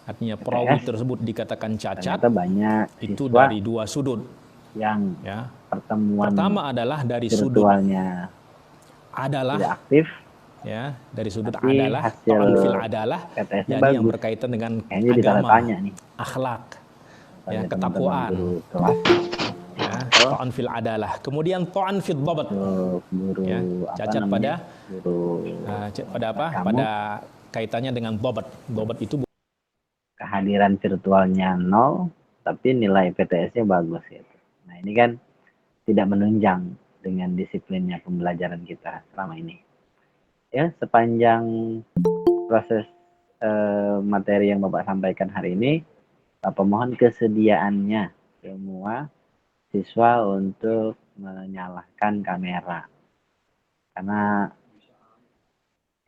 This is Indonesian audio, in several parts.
artinya perawi tersebut dikatakan cacat, ternyata banyak itu siswa dari dua sudut. yang Ya. pertemuan Pertama adalah dari sudut virtualnya adalah, tidak aktif, ya, dari sudut tapi adalah, hasil ta'an fil adalah, PTS-nya yakni yang bagus. berkaitan dengan Kayaknya ditanda agama, tanya nih akhlak, ya, bagi teman-teman ketakwaan, guru kelas, ya, ta'an fil adalah. Kemudian ta'an fil dhabat, untuk guru ya, cacat pada guru pada apa? kamu, Pada kaitannya dengan dhabat. Dhabat itu kehadiran virtualnya 0, tapi nilai PTS-nya bagus gitu. Nah ini kan tidak menunjang dengan disiplinnya pembelajaran kita selama ini. Ya, sepanjang proses materi yang Bapak sampaikan hari ini, Bapak mohon kesediaannya semua siswa untuk menyalakan kamera. Karena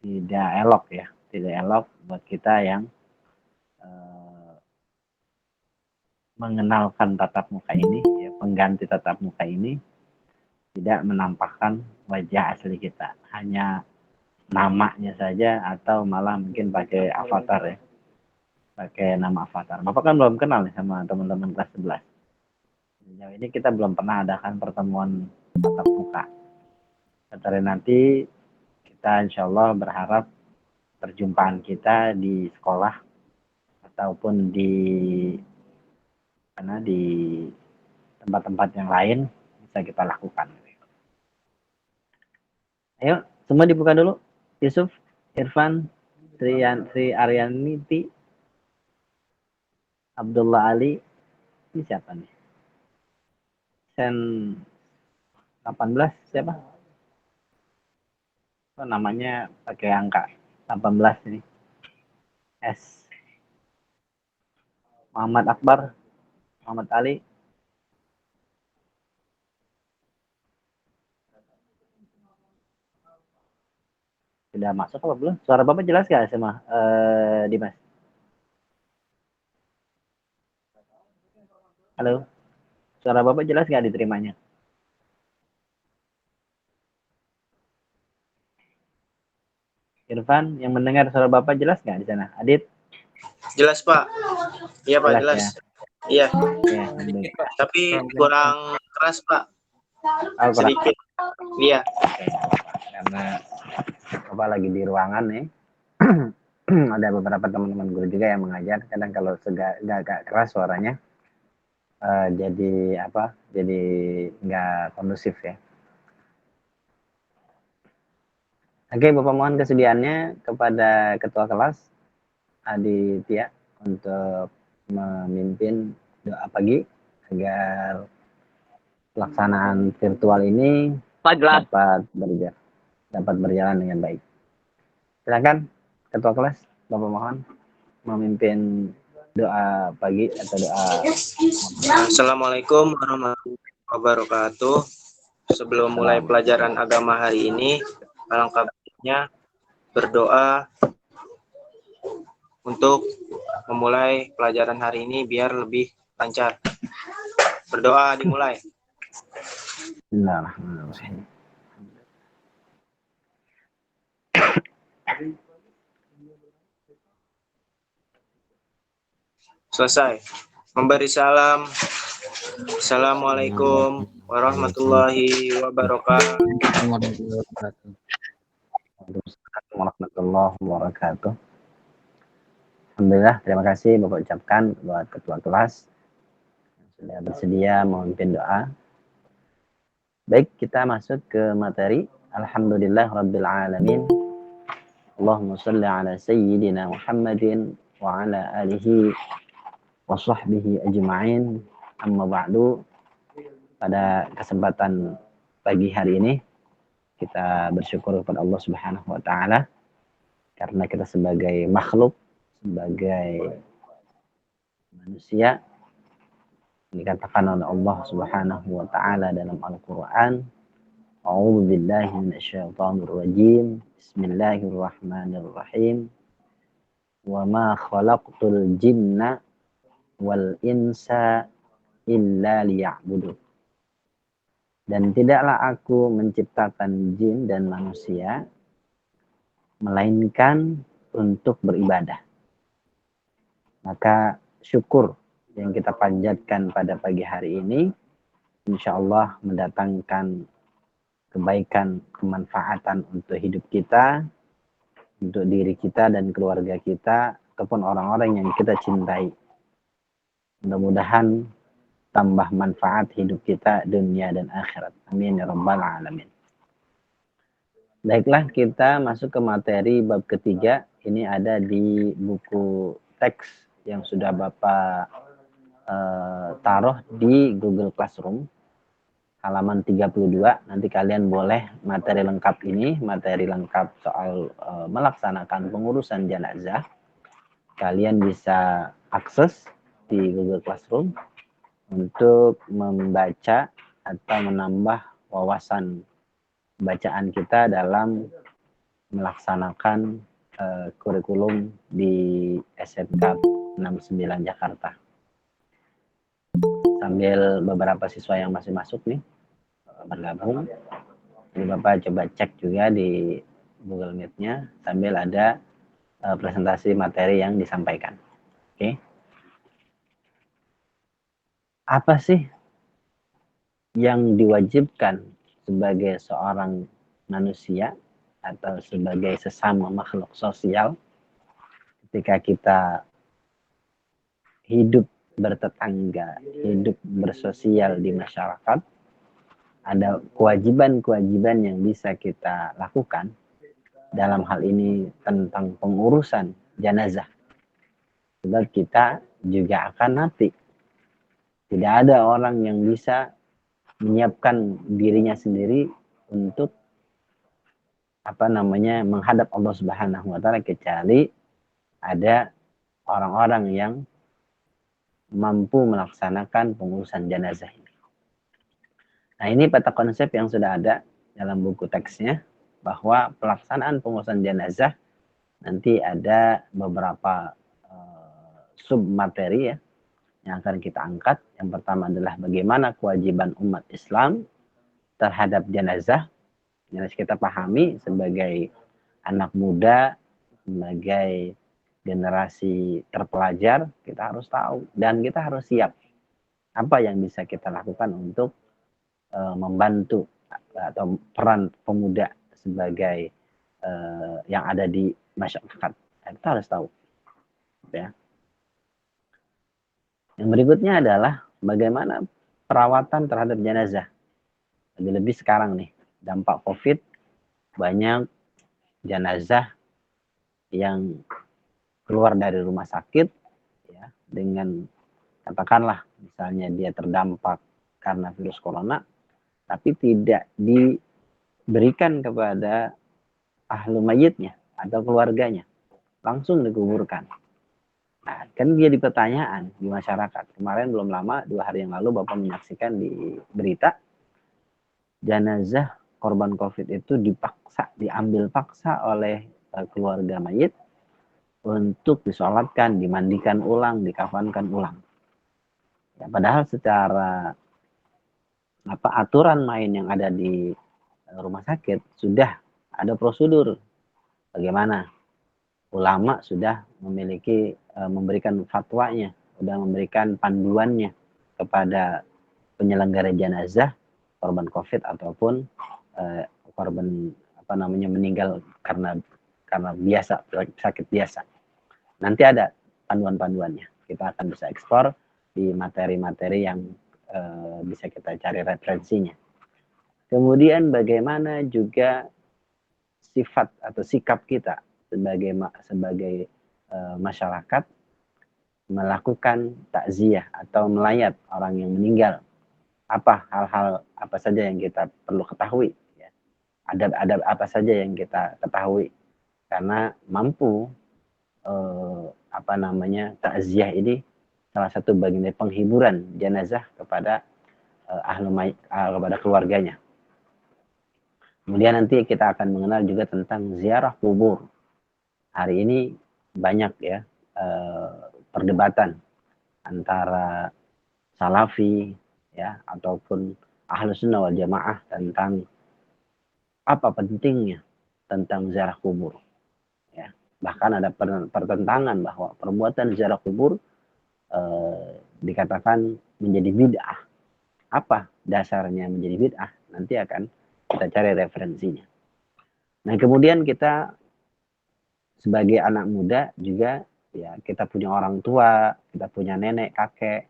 tidak elok ya, tidak elok buat kita yang mengenalkan tatap muka ini, ya, pengganti tatap muka ini tidak menampakkan wajah asli kita, hanya namanya saja atau malah mungkin pakai avatar ya, pakai nama avatar. Bapak kan belum kenal nih sama teman-teman kelas 11. Sejauh ini kita belum pernah adakan pertemuan tatap muka. Setelah nanti kita insya Allah berharap perjumpaan kita di sekolah ataupun di tempat-tempat yang lain bisa kita lakukan. Ayo, semua dibuka dulu. Yusuf, Irfan, Sri Aryaniti, Abdullah Ali. Ini siapa nih? Sen 18 siapa? Oh, namanya pakai angka 18 ini. S. Muhammad Akbar, Muhammad Ali. Sudah masuk apa belum? Suara Bapak jelas gak sama Dimas? Halo? Suara Bapak jelas gak diterimanya? Irfan, yang mendengar suara Bapak jelas gak di sana? Adit? Jelas, Pak. Iya, Pak, jelas. Ya? Iya. Ya, tapi kurang keras, Pak. Oh, sedikit. Iya. Karena Bapak lagi di ruangan nih. Ada beberapa teman-teman guru juga yang mengajar. Kadang kalau agak keras suaranya, jadi apa? Jadi nggak kondusif ya. Oke, Bapak mohon kesediaannya kepada Ketua Kelas Aditya untuk memimpin doa pagi agar pelaksanaan virtual ini dapat berjalan dengan baik. Silakan Ketua Kelas, Bapak mohon memimpin doa pagi atau doa. Assalamualaikum warahmatullahi wabarakatuh. Sebelum mulai pelajaran agama hari ini, alangkah baiknya berdoa untuk memulai pelajaran hari ini biar lebih lancar. Berdoa dimulai. Bismillahirrahmanirrahim. Selesai. Memberi salam. Assalamualaikum warahmatullahi wabarakatuh. Warahmatullahi wabarakatuh. Alhamdulillah, terima kasih Bapak ucapkan buat Ketua Kelas yang sudah bersedia memimpin doa. Baik, kita masuk ke materi. Alhamdulillah Rabbil Alamin. Allahumma salli ala Sayyidina Muhammadin wa ala alihi wa sahbihi ajma'in. Amma ba'du. Pada kesempatan pagi hari ini, kita bersyukur kepada Allah Subhanahu wa Ta'ala karena kita sebagai makhluk, sebagai manusia, dikatakan oleh Allah Subhanahu wa Ta'ala dalam Al-Quran, A'udzu billahi minasyaitonir rajim. Bismillahirrahmanirrahim. Wa ma khalaqtul jinna wal insa illa liya'budun. Dan tidaklah aku menciptakan jin dan manusia melainkan untuk beribadah. Maka syukur yang kita panjatkan pada pagi hari ini insya Allah mendatangkan kebaikan, kemanfaatan untuk hidup kita, untuk diri kita dan keluarga kita, ataupun orang-orang yang kita cintai. Mudah-mudahan tambah manfaat hidup kita dunia dan akhirat. Amin ya rabbal alamin. Baiklah, kita masuk ke materi bab ketiga. Ini ada di buku teks yang sudah Bapak taruh di Google Classroom. Halaman 32. Nanti kalian boleh materi lengkap ini, materi lengkap soal melaksanakan pengurusan jenazah. Kalian bisa akses di Google Classroom untuk membaca atau menambah wawasan bacaan kita dalam melaksanakan kurikulum di SMK 69 Jakarta. Sambil beberapa siswa yang masih masuk nih bergabung, jadi Bapak coba cek juga di Google Meet-nya sambil ada presentasi materi yang disampaikan. Oke. Apa sih yang diwajibkan sebagai seorang manusia atau sebagai sesama makhluk sosial ketika kita hidup bertetangga, hidup bersosial di masyarakat? Ada kewajiban-kewajiban yang bisa kita lakukan dalam hal ini tentang pengurusan jenazah. Sebab kita juga akan mati. Tidak ada orang yang bisa menyiapkan dirinya sendiri untuk menghadap Allah Subhanahu wa taala kecuali ada orang-orang yang mampu melaksanakan pengurusan jenazah ini. Nah, ini peta konsep yang sudah ada dalam buku teksnya, bahwa pelaksanaan pengurusan jenazah nanti ada beberapa sub materi ya yang akan kita angkat. Yang pertama adalah bagaimana kewajiban umat Islam terhadap jenazah. Yang kita pahami sebagai anak muda, sebagai generasi terpelajar, kita harus tahu dan kita harus siap apa yang bisa kita lakukan untuk membantu atau peran pemuda sebagai yang ada di masyarakat. Kita harus tahu. Ya. Yang berikutnya adalah bagaimana perawatan terhadap jenazah. Lebih-lebih sekarang nih, dampak COVID, banyak jenazah yang keluar dari rumah sakit ya, dengan katakanlah misalnya dia terdampak karena virus corona, tapi tidak diberikan kepada ahlu mayitnya atau keluarganya, langsung dikuburkan. Nah, kan jadi pertanyaan di masyarakat. Kemarin belum lama, 2 hari yang lalu Bapak menyaksikan di berita, jenazah korban COVID itu diambil paksa oleh keluarga mayit untuk disolatkan, dimandikan ulang, dikafankan ulang. Ya, padahal secara aturan main yang ada di rumah sakit sudah ada prosedur bagaimana. Ulama sudah memiliki memberikan fatwanya, sudah memberikan panduannya kepada penyelenggara jenazah korban COVID ataupun korban meninggal karena biasa sakit biasa. Nanti ada panduan-panduannya. Kita akan bisa ekspor di materi-materi yang bisa kita cari referensinya. Kemudian bagaimana juga sifat atau sikap kita sebagai masyarakat melakukan takziah atau melayat orang yang meninggal. Hal-hal apa saja yang kita perlu ketahui ya. Adab apa saja yang kita ketahui karena mampu takziah ini salah satu bagian dari penghiburan jenazah kepada kepada keluarganya. Kemudian nanti kita akan mengenal juga tentang ziarah kubur. Hari ini banyak ya perdebatan antara salafi ya ataupun ahlus sunnah wal jamaah tentang apa pentingnya tentang ziarah kubur. Ya. Bahkan ada pertentangan bahwa perbuatan ziarah kubur dikatakan menjadi bid'ah. Apa dasarnya menjadi bid'ah? Nanti akan kita cari referensinya. Nah, kemudian kita sebagai anak muda juga, ya, kita punya orang tua, kita punya nenek, kakek,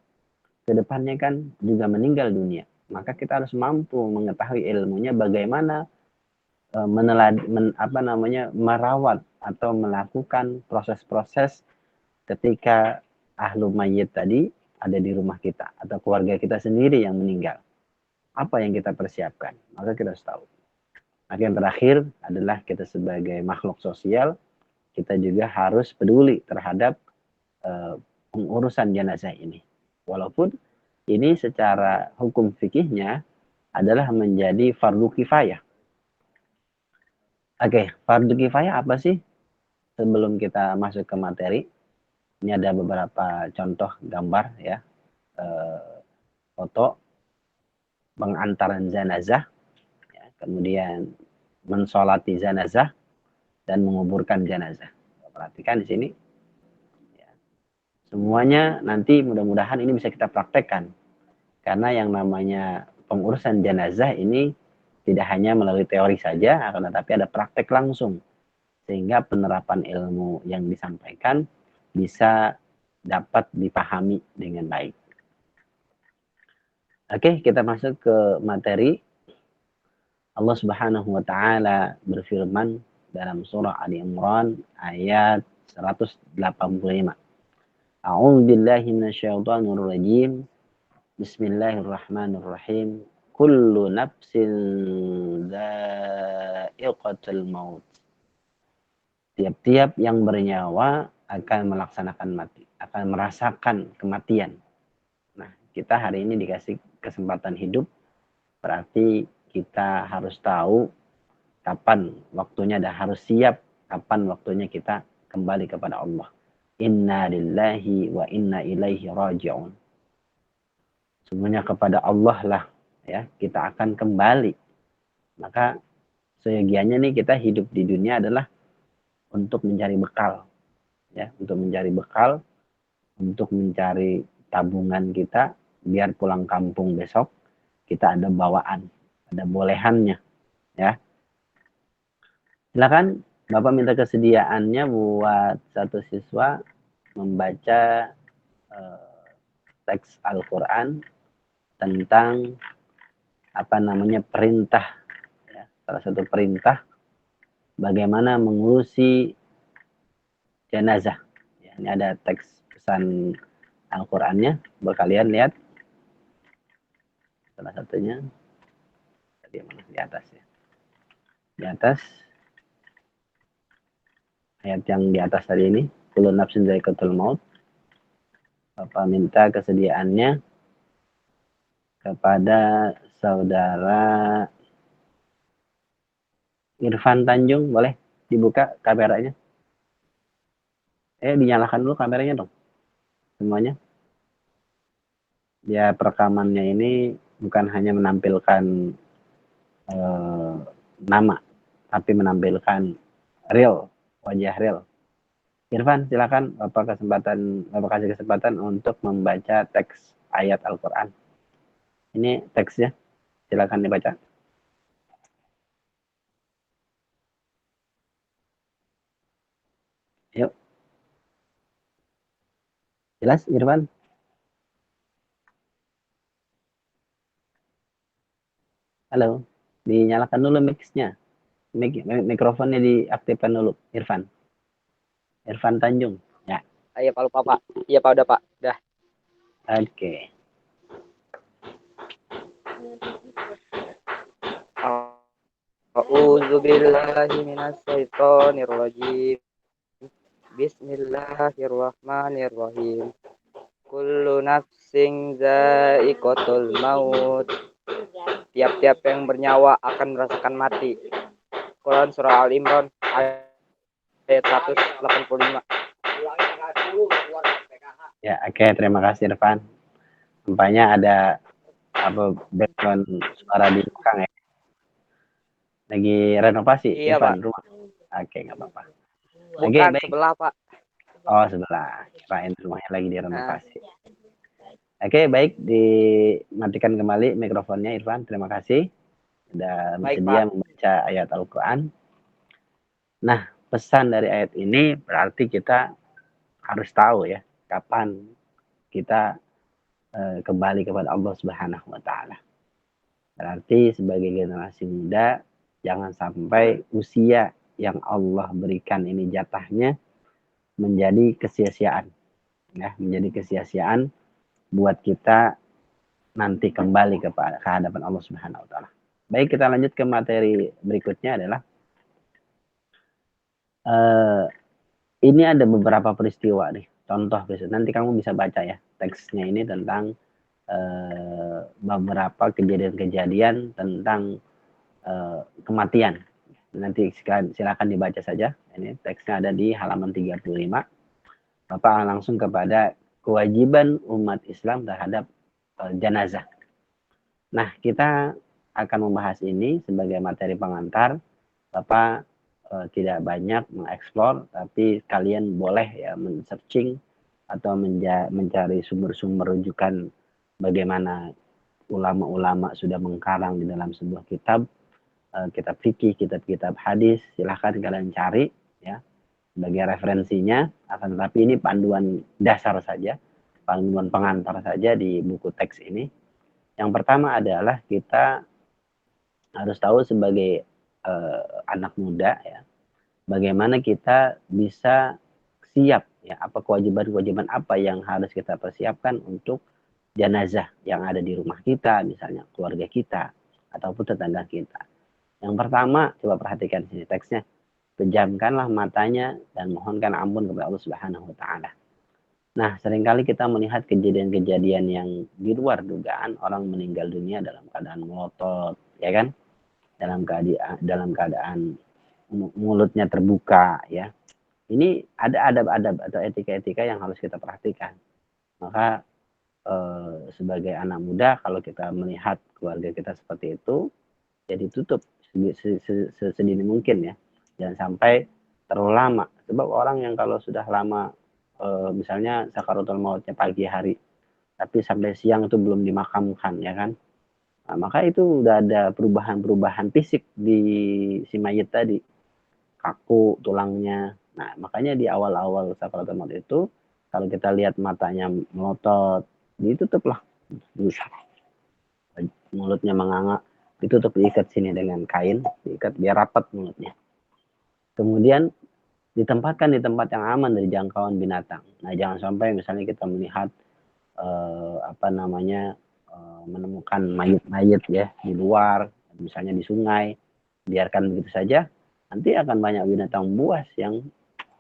kedepannya kan juga meninggal dunia. Maka kita harus mampu mengetahui ilmunya bagaimana merawat atau melakukan proses-proses ketika ahlu mayyit tadi ada di rumah kita atau keluarga kita sendiri yang meninggal. Apa yang kita persiapkan? Maka kita harus tahu. Maka yang terakhir adalah kita sebagai makhluk sosial, kita juga harus peduli terhadap pengurusan jenazah ini. Walaupun ini secara hukum fikihnya adalah menjadi fardu kifayah. Oke, fardu kifayah apa sih? Sebelum kita masuk ke materi, ini ada beberapa contoh gambar ya, foto pengantaran jenazah, ya, kemudian mensolati jenazah dan menguburkan jenazah. Perhatikan di sini, ya. Semuanya nanti mudah-mudahan ini bisa kita praktekkan, karena yang namanya pengurusan jenazah ini tidak hanya melalui teori saja, akan tetapi ada praktek langsung. Sehingga penerapan ilmu yang disampaikan bisa dapat dipahami dengan baik. Oke, kita masuk ke materi. Allah Subhanahu wa taala berfirman dalam surah Ali Imran ayat 185. A'udzu billahi minasyaitonir rajim. Bismillahirrahmanirrahim. Kullu nafsin dha'iqatul maut. Tiap-tiap yang bernyawa akan melaksanakan mati, akan merasakan kematian. Nah, kita hari ini dikasih kesempatan hidup, berarti kita harus tahu kapan waktunya dan harus siap kapan waktunya kita kembali kepada Allah. Inna lillahi wa inna ilaihi raji'un. Semuanya kepada Allah lah, ya, kita akan kembali. Maka seyogianya nih kita hidup di dunia adalah untuk mencari bekal, ya, untuk mencari bekal, untuk mencari tabungan kita, biar pulang kampung besok kita ada bawaan, ada bolehannya, ya. Silakan Bapak minta kesediaannya buat satu siswa membaca teks Al-Quran tentang perintah, ya, salah satu perintah bagaimana mengurusi jenazah. Ya, ini ada teks pesan Al-Qur'annya, kalian lihat. Salah satunya tadi mana di atas ya. Di atas ayat yang di atas tadi ini, kullu nafsin dha'iqatul maut. Bapak minta kesediaannya kepada saudara Irfan Tanjung, boleh dibuka kameranya? Dinyalakan dulu kameranya dong. Semuanya. Ya, perekamannya ini bukan hanya menampilkan nama, tapi menampilkan real, wajah real. Irfan, silakan Bapak kasih kesempatan untuk membaca teks ayat Al-Quran. Ini teksnya, silakan dibaca. Yuk. Jelas, Irfan? Halo, dinyalakan dulu mic-nya. Mikrofonnya diaktifkan dulu, Irfan. Irfan Tanjung, ya. Iya Pak, lupa Pak. Iya Pak, udah Pak. Dah. Oke. A'udzu billahi minasyaitonir rajim. Bismillahirrahmanirrahim. Kullu nafsin dha'iqatul maut. Tiap-tiap yang bernyawa akan merasakan mati. Quran surah Al Imran ayat 185. Ya, oke, terima kasih Irfan. Nampaknya ada background suara di belakang ya. Lagi renovasi, Iya, Irfan, Pak. rumah. Oke, nggak apa-apa. Bukan baik. sebelah, Pak. Oh, sebelah. Kirain rumahnya lagi Nah, direnovasi. Oke, baik. Dimatikan kembali mikrofonnya, Irfan. Terima kasih sudah baik, bersedia Pak. membaca ayat Al-Quran. Nah, pesan dari ayat ini berarti kita harus tahu ya, kapan kita kembali kepada Allah Subhanahu wa Ta'ala. Berarti sebagai generasi muda, jangan sampai usia yang Allah berikan ini jatahnya menjadi kesia-siaan. Ya, menjadi kesia-siaan buat kita nanti kembali ke hadapan Allah Subhanahu wa Ta'ala. Baik, kita lanjut ke materi berikutnya adalah ini ada beberapa peristiwa nih, contoh peristiwa. Nanti kamu bisa baca ya teksnya ini tentang beberapa kejadian-kejadian tentang kematian. Nanti silakan dibaca saja. Ini teksnya ada di halaman 35. Bapak langsung kepada kewajiban umat Islam terhadap jenazah. Nah, kita akan membahas ini sebagai materi pengantar. Bapak tidak banyak mengeksplor, tapi kalian boleh ya men-searching atau mencari sumber-sumber rujukan bagaimana ulama-ulama sudah mengkarang di dalam sebuah kitab, kitab fikih, kitab-kitab hadis. Silahkan kalian cari ya sebagai referensinya. Akan tetapi ini panduan dasar saja, panduan pengantar saja di buku teks ini. Yang pertama adalah kita harus tahu sebagai anak muda ya, bagaimana kita bisa siap ya, apa kewajiban-kewajiban apa yang harus kita persiapkan untuk jenazah yang ada di rumah kita, misalnya keluarga kita ataupun tetangga kita. Yang pertama, coba perhatikan sini teksnya. Pejamkanlah matanya dan mohonkan ampun kepada Allah Subhanahu wa Ta'ala. Nah, seringkali kita melihat kejadian-kejadian yang di luar dugaan, orang meninggal dunia dalam keadaan melotot, ya kan? Dalam keadaan mulutnya terbuka, ya. Ini ada adab-adab atau etika-etika yang harus kita perhatikan. Maka sebagai anak muda, kalau kita melihat keluarga kita seperti itu, ya ditutup sedini mungkin ya. Jangan sampai terlalu lama. Sebab orang yang kalau sudah lama, misalnya sakaratul mautnya pagi hari, tapi sampai siang itu belum dimakamkan, ya kan? Nah, maka itu udah ada perubahan-perubahan fisik di si mayit tadi, kaku tulangnya. Nah, makanya di awal-awal sakaratul maut itu, kalau kita lihat matanya melotot, ditutuplah, mulutnya menganga, ditutup, diikat sini dengan kain, diikat biar rapat mulutnya. Kemudian ditempatkan di tempat yang aman dari jangkauan binatang. Nah, jangan sampai misalnya kita melihat menemukan mayit-mayit ya di luar, misalnya di sungai, biarkan begitu saja, nanti akan banyak binatang buas yang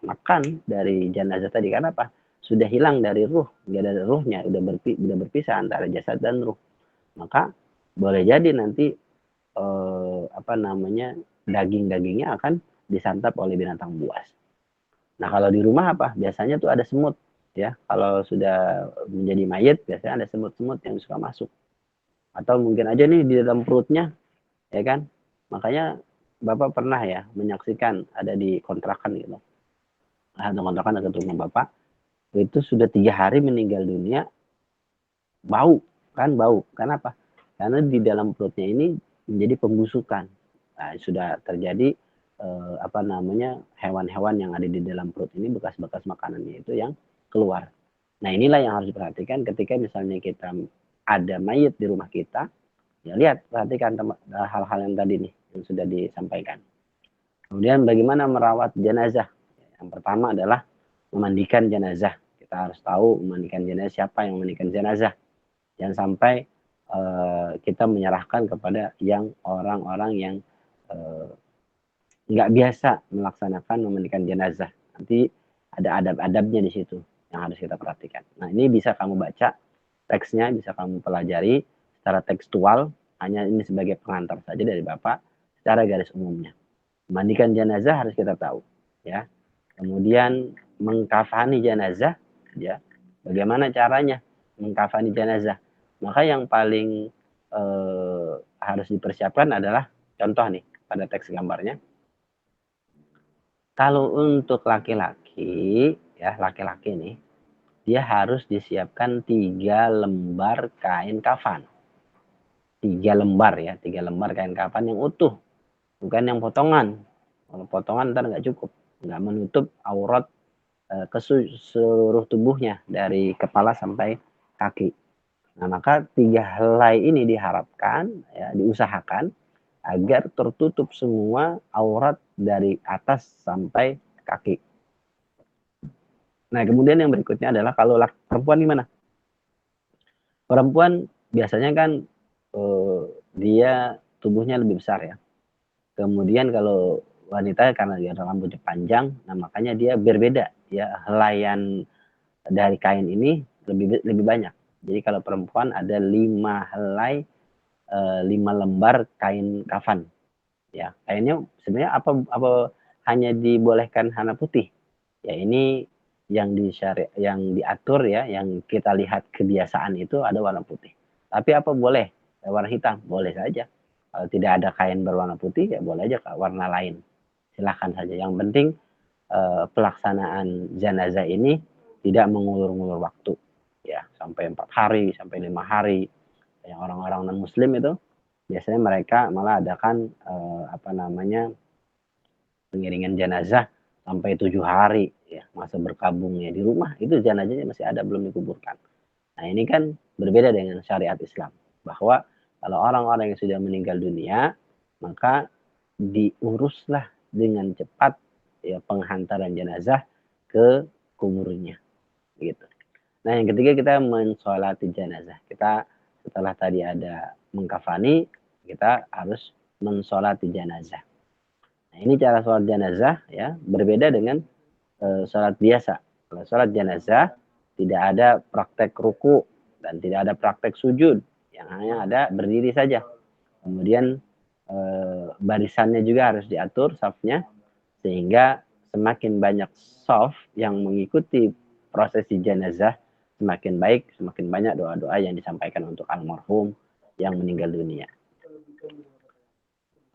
makan dari jenazah tadi. Karena apa? Sudah hilang dari ruh, nggak ada ruhnya, udah berpisah antara jasad dan ruh. Maka boleh jadi nanti daging-dagingnya akan disantap oleh binatang buas. Nah, kalau di rumah apa? Biasanya tuh ada semut ya. Kalau sudah menjadi mayit, biasanya ada semut-semut yang suka masuk. Atau mungkin aja nih di dalam perutnya, ya kan? Makanya Bapak pernah ya menyaksikan ada di kontrakan gitu. Ada kontrakan dekat rumah Bapak, itu sudah 3 hari meninggal dunia, bau. Kenapa? Karena di dalam perutnya ini menjadi pembusukan. Nah, sudah terjadi hewan-hewan yang ada di dalam perut ini, bekas-bekas makanannya itu yang keluar. Nah, inilah yang harus diperhatikan ketika misalnya kita ada mayit di rumah kita, ya lihat, perhatikan hal-hal yang tadi nih yang sudah disampaikan. Kemudian bagaimana merawat jenazah? Yang pertama adalah memandikan jenazah. Kita harus tahu memandikan jenazah, siapa yang memandikan jenazah. Jangan sampai kita menyerahkan kepada orang-orang yang nggak biasa melaksanakan memandikan jenazah. Nanti ada adab-adabnya di situ yang harus kita perhatikan. Nah, ini bisa kamu baca teksnya, bisa kamu pelajari secara tekstual. Hanya ini sebagai pengantar saja dari Bapak secara garis umumnya. Memandikan jenazah harus kita tahu, ya. Kemudian mengkafani jenazah, ya. Bagaimana caranya mengkafani jenazah? Maka yang paling harus dipersiapkan adalah contoh nih pada teks gambarnya. Kalau untuk laki-laki, ya laki-laki nih, dia harus disiapkan 3 lembar kain kafan. 3 lembar ya, 3 lembar kain kafan yang utuh, bukan yang potongan. Kalau potongan ntar nggak cukup, nggak menutup aurat ke seluruh tubuhnya dari kepala sampai kaki. Nah, maka 3 helai ini diharapkan, ya, diusahakan agar tertutup semua aurat dari atas sampai kaki. Nah, kemudian yang berikutnya adalah kalau perempuan gimana? Perempuan biasanya kan dia tubuhnya lebih besar ya. Kemudian kalau wanita karena dia rambutnya panjang, nah makanya dia berbeda ya, helaian dari kain ini lebih banyak. Jadi kalau perempuan ada 5 helai, 5 lembar kain kafan. Ya, kainnya sebenarnya apa hanya dibolehkan warna putih. Ya ini yang diatur ya, yang kita lihat kebiasaan itu ada warna putih. Tapi apa boleh warna hitam? Boleh saja. Kalau tidak ada kain berwarna putih ya boleh aja warna lain. Silahkan saja. Yang penting pelaksanaan jenazah ini tidak mengulur-ngulur waktu. Ya, sampai 4 hari, sampai 5 hari. Yang orang-orang non muslim itu biasanya mereka malah adakan pengiringan jenazah sampai 7 hari ya, masa berkabungnya di rumah itu jenazahnya masih ada belum dikuburkan. Nah, ini kan berbeda dengan syariat Islam, bahwa kalau orang-orang yang sudah meninggal dunia maka diuruslah dengan cepat ya penghantaran jenazah ke kuburnya gitu. Nah, yang ketiga kita mensolati jenazah. Kita setelah tadi ada mengkafani, kita harus mensolati jenazah. Nah, ini cara sholat jenazah ya, berbeda dengan sholat biasa. Kalau sholat jenazah tidak ada praktek ruku dan tidak ada praktek sujud, yang hanya ada berdiri saja. Kemudian barisannya juga harus diatur safnya, sehingga semakin banyak saf yang mengikuti prosesi jenazah semakin baik, semakin banyak doa-doa yang disampaikan untuk almarhum yang meninggal dunia.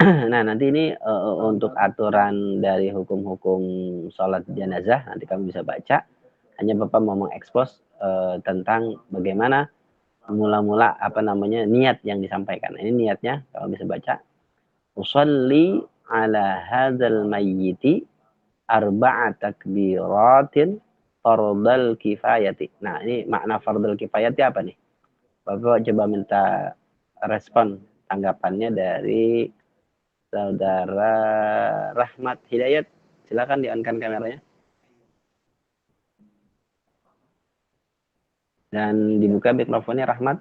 Nah, nanti ini untuk aturan dari hukum-hukum sholat jenazah nanti kamu bisa baca. Hanya Bapak mau mengekspos tentang bagaimana mula-mula niat yang disampaikan. Ini niatnya kamu bisa baca. Usalli ala hadzal mayyiti arba'a takbiratin fardal kifayati. Nah, ini makna fardal kifayati apa nih? Bapak coba minta respon tanggapannya dari Saudara Rahmat Hidayat. Silakan di-on-kan kameranya. Dan dibuka mikrofonnya, Rahmat.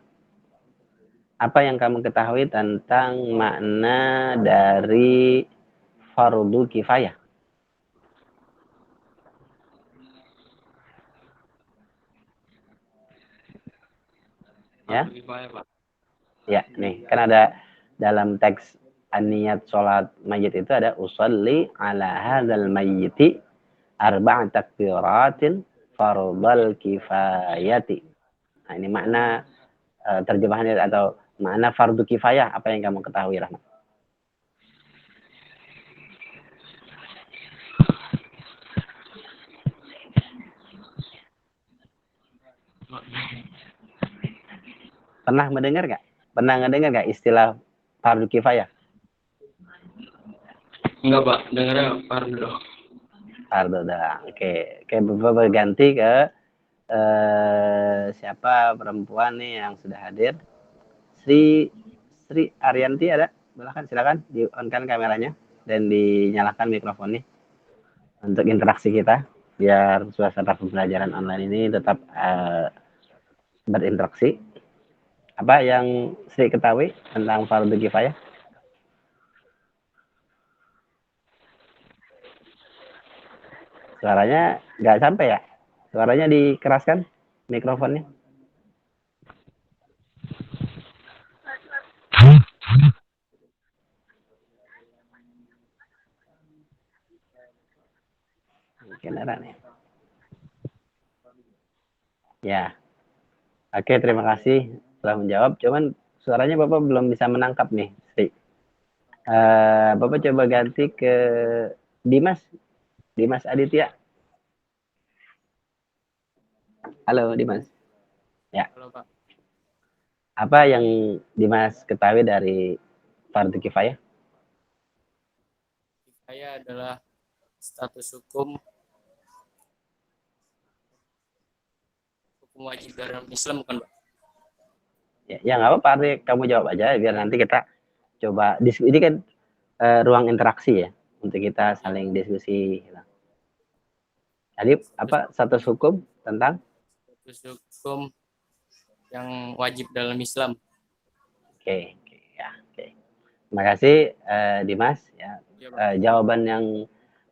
Apa yang kamu ketahui tentang makna dari fardu kifayah? Ya. Ya, nih kan ada dalam teks niat sholat mayit itu ada usalli ala hadzal mayyiti arba'a takbiratin fardal kifayati. Nah, ini makna terjemahannya atau makna fardu kifayah, apa yang kamu ketahui, Rahmat? Pernah mendengar nggak? Pernah ngedengar nggak istilah fardu kifayah? Enggak, Pak. Dengarnya fardu. Fardu doang. Oke. Oke, Bapak ganti ke siapa perempuan nih yang sudah hadir? Sri Arianti ada? Silakan di-on-kan kameranya dan dinyalakan mikrofonnya untuk interaksi kita biar suasana pembelajaran online ini tetap berinteraksi. Apa yang Sri ketahui tentang fardu kifayah? Suaranya nggak sampai ya? Suaranya dikeraskan mikrofonnya. Kedengaran ya? Ya. Oke, terima kasih telah menjawab. Cuman suaranya Bapak belum bisa menangkap nih, Sri. Bapak coba ganti ke Dimas. Dimas Aditya. Halo Dimas. Ya. Halo Pak. Apa yang Dimas ketahui dari fardu kifayah? Kifayah adalah status hukum wajib dalam Islam, bukan Pak? Ya nggak apa-apa, Ardi, kamu jawab aja biar nanti kita coba diskusi. Ini kan ruang interaksi ya, untuk kita saling diskusi. Tadi apa status hukum tentang? Status hukum yang wajib dalam Islam. Oke, ya, oke. Terima kasih Dimas. Ya, Ya, Pak. jawaban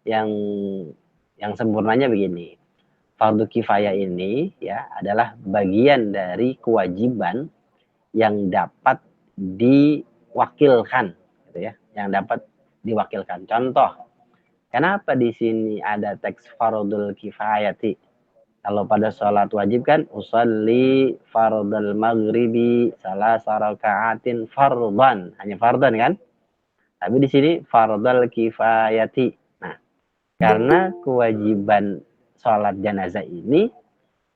yang sempurnanya begini. Fardu kifayah ini ya adalah bagian dari kewajiban yang dapat diwakilkan, gitu ya, yang dapat diwakilkan. Contoh, kenapa di sini ada teks fardul kifayati? Kalau pada sholat wajib kan usolli fardal maghribi salah sarakaatin fardan, hanya fardan kan? Tapi di sini fardal kifayati. Nah, karena kewajiban sholat jenazah ini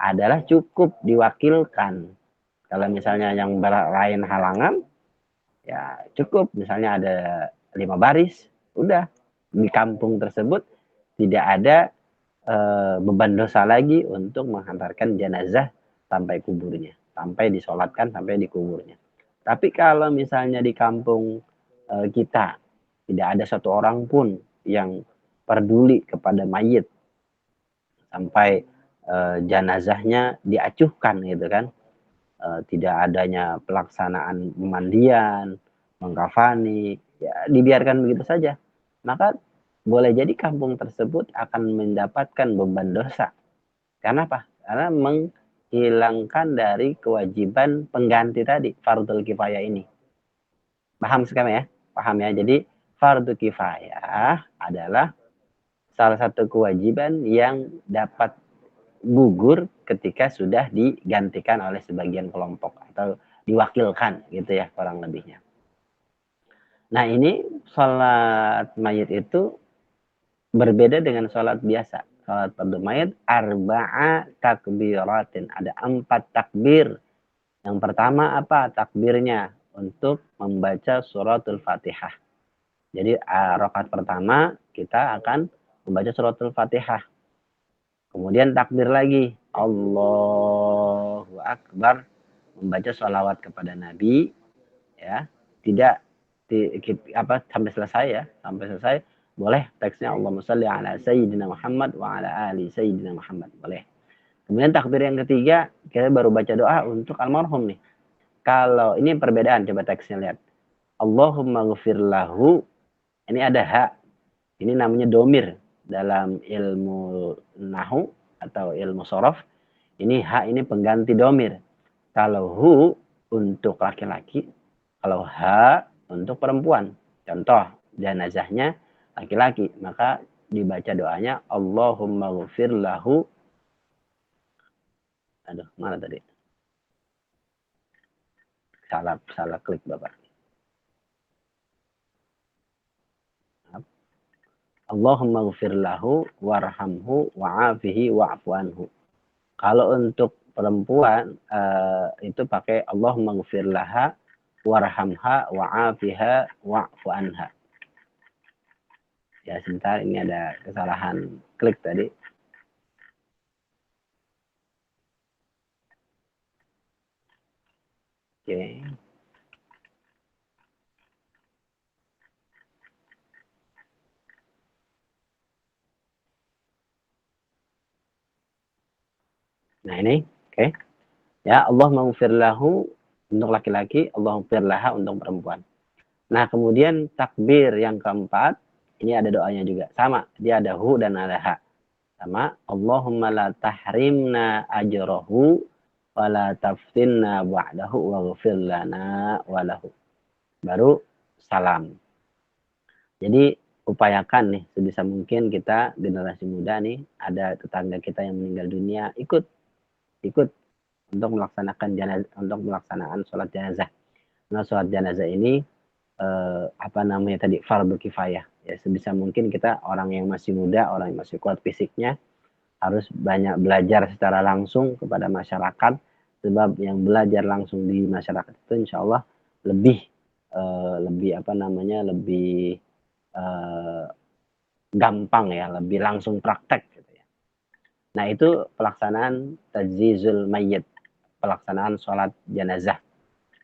adalah cukup diwakilkan. Kalau misalnya yang lain halangan, ya cukup. Misalnya ada 5 baris, udah di kampung tersebut tidak ada beban dosa lagi untuk menghantarkan jenazah sampai kuburnya, sampai disolatkan, sampai di kuburnya. Tapi kalau misalnya di kampung kita tidak ada satu orang pun yang peduli kepada mayit sampai jenazahnya diacuhkan gitu kan, tidak adanya pelaksanaan pemandian, mengkafani, ya dibiarkan begitu saja, maka boleh jadi kampung tersebut akan mendapatkan beban dosa. Karena apa? Karena menghilangkan dari kewajiban pengganti tadi, fardul kifayah ini. Paham sekarang ya? Paham ya? Jadi fardu kifayah adalah salah satu kewajiban yang dapat gugur ketika sudah digantikan oleh sebagian kelompok atau diwakilkan gitu ya kurang lebihnya. Nah ini sholat mayit itu berbeda dengan sholat biasa. Sholat fardu mayit arba'a takbiratin. Ada 4 takbir. Yang pertama apa takbirnya? Untuk membaca suratul Fatihah. Jadi rakaat pertama kita akan membaca suratul Fatihah. Kemudian takbir lagi. Allahu Akbar. Membaca sholawat kepada Nabi. Ya, tidak sampai selesai ya. Sampai selesai boleh teksnya Allahumma shalli ala sayyidina Muhammad wa ala ali sayyidina Muhammad. Boleh. Kemudian takbir yang ketiga, kita baru baca doa untuk almarhum nih. Kalau ini perbedaan, coba teksnya lihat. Allahumma ghafir lahu. Ini ada hak. Ini namanya domir dalam ilmu nahu atau ilmu sorof. Ini hak ini pengganti domir. Kalau hu untuk laki-laki, kalau ha untuk perempuan. Contoh, jenazahnya laki-laki, maka dibaca doanya Allahumma ghafir lahu. Aduh, mana tadi? Salah klik Bapak. Allahumma ghafir lahu warhamhu wa'afihi wa'fu anhu. Kalau untuk perempuan itu pakai Allahumma ghafir laha warhamha wa'afiha wa'fu anha. Ya sebentar, ini ada kesalahan klik tadi. Oke. Nah ini, oke. Ya, Allah maghfir lahu untuk laki-laki, Allah maghfir laha untuk perempuan. Nah, kemudian takbir yang keempat, ini ada doanya juga. Sama, dia ada hu dan ada ha. Sama, Allahumma la tahrimna ajrahu wa la taftinna ba'dahu wa ghafir lana wa lahu. Baru salam. Jadi upayakan nih sebisa mungkin kita generasi muda nih, ada tetangga kita yang meninggal dunia, ikut untuk melaksanakan jenazah, untuk melaksanakan sholat jenazah. Nah, sholat jenazah ini apa namanya tadi fardu kifayah Ya sebisa mungkin kita orang yang masih muda, orang yang masih kuat fisiknya, harus banyak belajar secara langsung kepada masyarakat, sebab yang belajar langsung di masyarakat itu insya Allah lebih lebih gampang ya, lebih langsung praktek gitu ya. Nah itu pelaksanaan tajhizul mayyit, pelaksanaan sholat jenazah.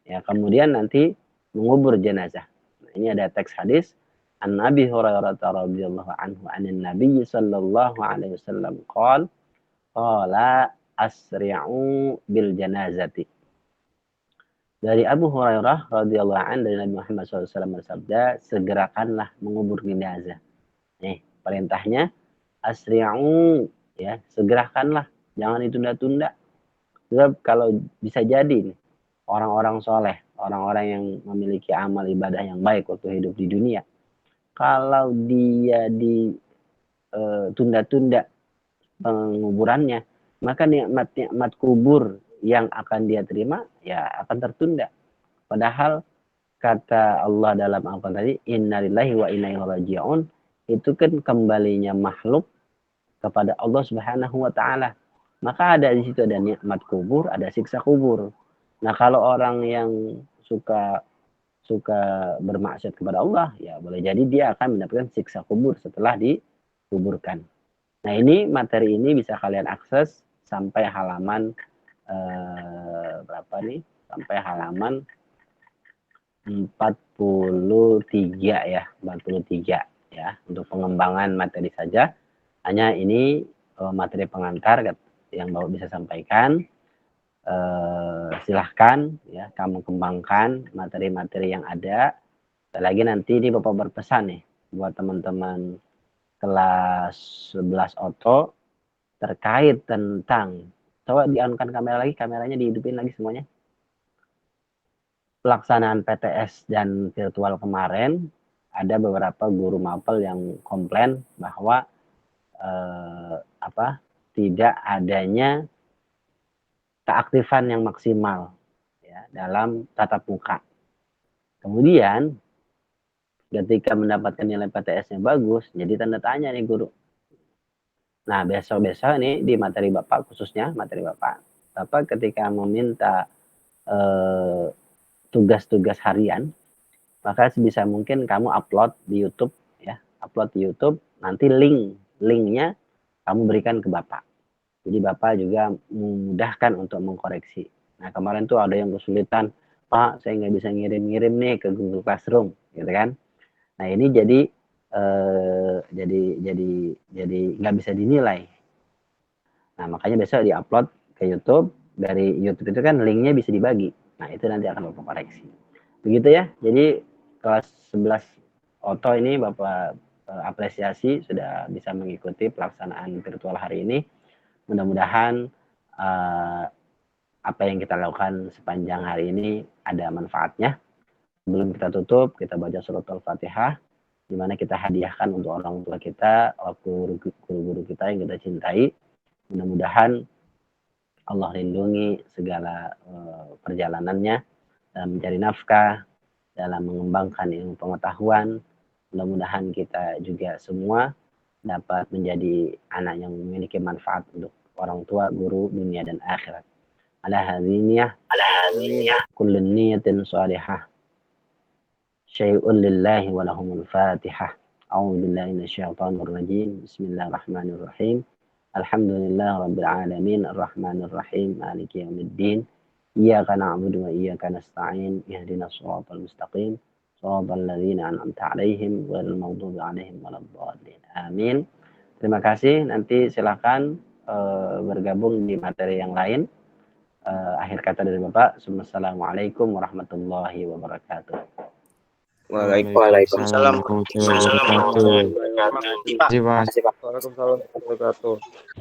Ya, kemudian nanti mengubur jenazah. Nah, ini ada teks hadis an Abi Hurairah radhiyallahu anhu anin Nabi sallallahu alaihi wasallam qala asri'u bil janazati. Dari Abu Hurairah radhiyallahu anhu dari Nabi Muhammad SAW bersabda, segerakanlah mengubur jenazah. Nih, perintahnya asri'u, ya, segerakanlah, jangan ditunda-tunda. Sebab kalau bisa jadi nih, orang-orang soleh, orang-orang yang memiliki amal ibadah yang baik waktu hidup di dunia, kalau dia ditunda-tunda penguburannya, maka nikmat-nikmat kubur yang akan dia terima ya akan tertunda. Padahal kata Allah dalam Al-Quran tadi, innalillahi wa inna ilaihi raji'un, itu kan kembalinya makhluk kepada Allah Subhanahu wa taala. Maka ada di situ ada nikmat kubur, ada siksa kubur. Nah, kalau orang yang suka bermaksiat kepada Allah, ya boleh jadi dia akan mendapatkan siksa kubur setelah dikuburkan. Nah, ini materi ini bisa kalian akses sampai halaman berapa nih? Sampai halaman 43 ya, 43 ya, untuk pengembangan materi saja. Hanya ini materi pengantar yang Bapak bisa sampaikan. Silahkan ya kamu kembangkan materi-materi yang ada. Lagi nanti ini Bapak berpesan nih buat teman-teman kelas 11 Oto terkait tentang, coba di-on-kan kamera lagi, kameranya dihidupin lagi semuanya. Pelaksanaan PTS dan virtual kemarin, ada beberapa guru mapel yang komplain bahwa tidak adanya keaktifan yang maksimal ya, dalam tatap muka. Kemudian ketika mendapatkan nilai PTS-nya bagus, jadi tanda tanya nih guru. Nah, besok-besok nih di materi Bapak, khususnya materi Bapak ketika meminta tugas-tugas harian, maka sebisa mungkin kamu upload di YouTube ya, upload di YouTube, nanti linknya kamu berikan ke Bapak. Jadi Bapak juga memudahkan untuk mengkoreksi. Nah, kemarin tuh ada yang kesulitan, Pak, saya nggak bisa ngirim-ngirim nih ke Google Classroom, gitu kan? Nah, ini jadi nggak bisa dinilai. Nah, makanya besok diupload ke YouTube. Dari YouTube itu kan linknya bisa dibagi. Nah, itu nanti akan Bapak koreksi. Begitu ya. Jadi kelas 11 Oto ini Bapak apresiasi sudah bisa mengikuti pelaksanaan virtual hari ini. Mudah-mudahan apa yang kita lakukan sepanjang hari ini ada manfaatnya. Sebelum kita tutup, kita baca surat Al-Fatihah, di mana kita hadiahkan untuk orang tua kita, guru-guru kita yang kita cintai. Mudah-mudahan Allah lindungi segala perjalanannya dalam mencari nafkah, dalam mengembangkan ilmu pengetahuan. Mudah-mudahan kita juga semua dapat menjadi anak yang memiliki manfaat untuk orang tua, guru, dunia dan akhirat. Ala hadziniyah kullun niyatin salihah syai'un lillahi wa lahumul fatihah. A'udzu billahi minasyaitonir rajim. Bismillahirrahmanirrahim. Alhamdulillah rabbil alamin arrahmanir rahim maliki yaumiddin. Iyyaka na'budu wa iyyaka nasta'in ihdinas shiratal mustaqim shiratal ladzina an'amta 'alaihim ghairil maghdubi 'alaihim waladdallin. Amin. Terima kasih. Nanti silakan bergabung di materi yang lain. Akhir kata dari Bapak. Assalamualaikum warahmatullahi wabarakatuh. Waalaikumsalam warahmatullahi wabarakatuh. Terima kasih Pak. Waalaikumsalam warahmatullahi wabarakatuh.